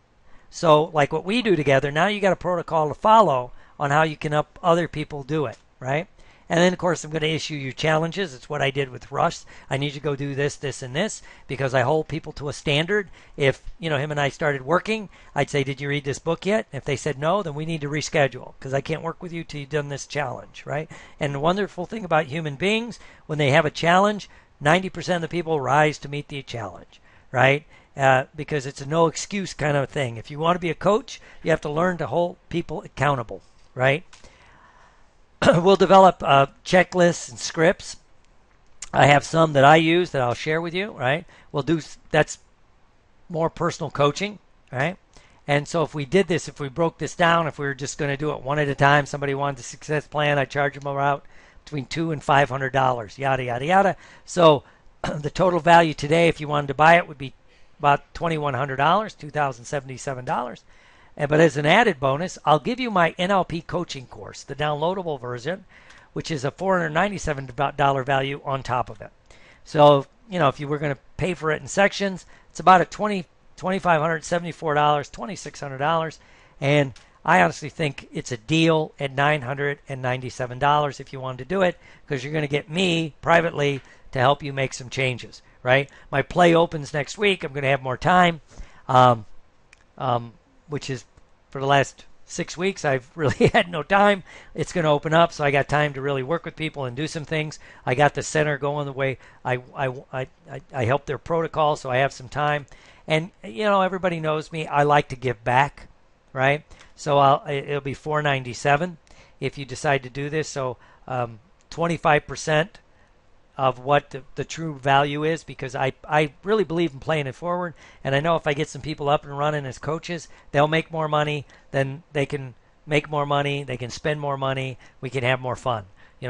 So like what we do together, now you got a protocol to follow on how you can help other people do it, right? And then, of course, I'm going to issue you challenges. It's what I did with Russ. I need you to go do this, this, and this, because I hold people to a standard. If, him and I started working, I'd say, did you read this book yet? If they said no, then we need to reschedule, because I can't work with you till you've done this challenge, right? And the wonderful thing about human beings, when they have a challenge, 90% of the people rise to meet the challenge, right? Because it's a no excuse kind of thing. If you want to be a coach, you have to learn to hold people accountable, right? We'll develop checklists and scripts. I have some that I use that I'll share with you, right? That's more personal coaching, right? And so if we did this, if we broke this down, if we were just going to do it one at a time, somebody wanted a success plan, I charge them about between $200 and $500, yada, yada, yada. So the total value today, if you wanted to buy it, would be about $2,100, $2,077. But as an added bonus, I'll give you my NLP coaching course, the downloadable version, which is a $497 value on top of it. So, if you were going to pay for it in sections, it's about a $2,574, $2,600, and I honestly think it's a deal at $997 if you wanted to do it, because you're going to get me privately to help you make some changes, right? My play opens next week. I'm going to have more time, which is for the last 6 weeks I've really had no time. It's going to open up, so I got time to really work with people and do some things. I got the center going the way I help their protocol, so I have some time. And everybody knows me. I like to give back, right? So it'll be $497 if you decide to do this. So 25% of what the true value is, because I really believe in playing it forward. And I know if I get some people up and running as coaches, they'll make more money. Then they can make more money. They can spend more money. We can have more fun.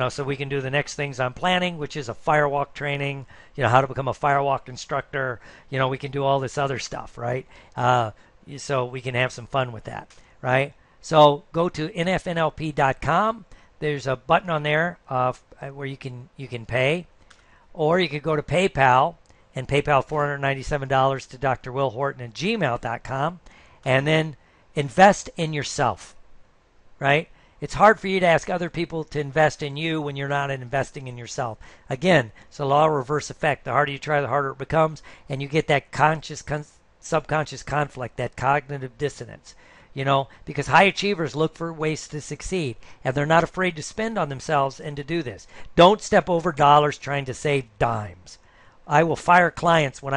So we can do the next things I'm planning, which is a firewalk training, how to become a firewalk instructor. We can do all this other stuff, right? So we can have some fun with that, right? So go to nfnlp.com. There's a button on there where you can pay. Or you could go to PayPal and PayPal $497 to Dr. Will Horton at gmail.com, and then invest in yourself, right? It's hard for you to ask other people to invest in you when you're not investing in yourself. Again, it's a law of reverse effect. The harder you try, the harder it becomes, and you get that subconscious conflict, that cognitive dissonance. Because high achievers look for ways to succeed, and they're not afraid to spend on themselves and to do this. Don't step over dollars trying to save dimes. I will fire clients when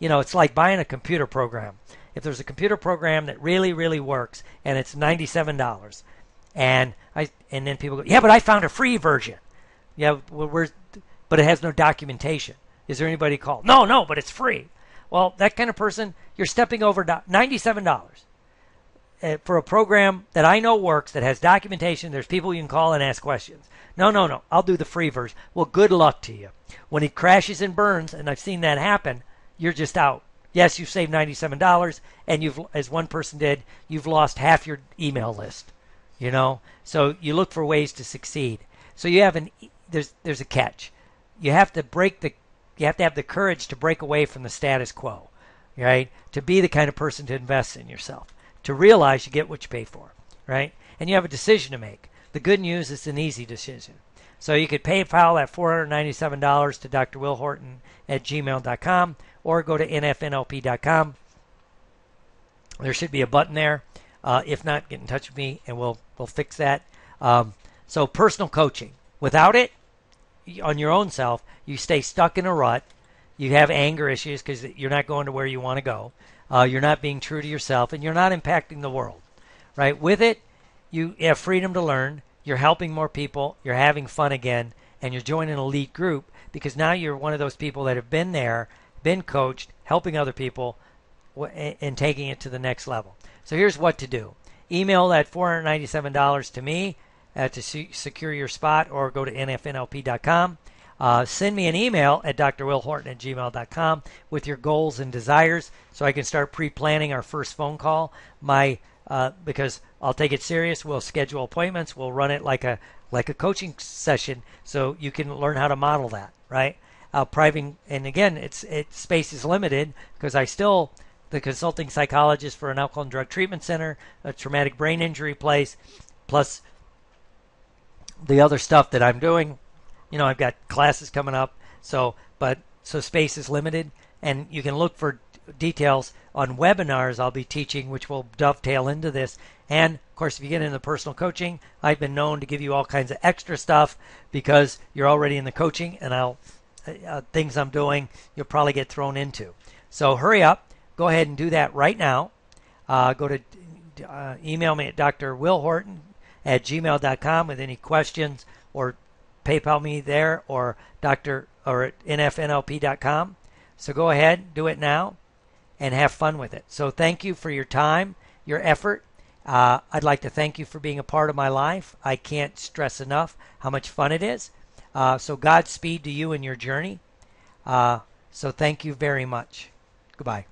it's like buying a computer program. If there's a computer program that really, really works and it's $97, and then people go, yeah, but I found a free version. Yeah, but it has no documentation. Is there anybody called? No, but it's free. Well, that kind of person, you're stepping over $97. For a program that I know works, that has documentation, there's people you can call and ask questions. No, I'll do the free version. Well, good luck to you. When it crashes and burns, and I've seen that happen, you're just out. Yes, you've saved $97, and you've, as one person did, you've lost half your email list. So you look for ways to succeed. So you have there's a catch. You have to have the courage to break away from the status quo, right? To be the kind of person to invest in yourself. To realize you get what you pay for, right? And you have a decision to make. The good news is it's an easy decision. So you could PayPal at $497 to Dr. Will Horton at gmail.com, or go to nfnlp.com. There should be a button there. If not, get in touch with me and we'll fix that. So personal coaching. Without it, on your own self, you stay stuck in a rut. You have anger issues because you're not going to where you want to go. You're not being true to yourself, and you're not impacting the world, right? With it, you have freedom to learn. You're helping more people. You're having fun again, and you're joining an elite group because now you're one of those people that have been there, been coached, helping other people, and taking it to the next level. So here's what to do. Email that $497 to me to secure your spot, or go to nfnlp.com. Send me an email at drwillhorton at gmail.com with your goals and desires so I can start pre-planning our first phone call. Because I'll take it serious. We'll schedule appointments. We'll run it like a coaching session so you can learn how to model that, right? And again, it's space is limited because the consulting psychologist for an alcohol and drug treatment center, a traumatic brain injury place, plus the other stuff that I'm doing. I've got classes coming up, so space is limited, and you can look for details on webinars I'll be teaching, which will dovetail into this. And of course, if you get into personal coaching, I've been known to give you all kinds of extra stuff because you're already in the coaching, and things I'm doing, you'll probably get thrown into. So hurry up, go ahead and do that right now. Go to email me at drwillhorton at gmail.com with any questions, or PayPal me there, or at nfnlp.com. So go ahead, do it now, and have fun with it. So thank you for your time, your effort. I'd like to thank you for being a part of my life. I can't stress enough how much fun it is. So Godspeed to you in your journey. So thank you very much. Goodbye.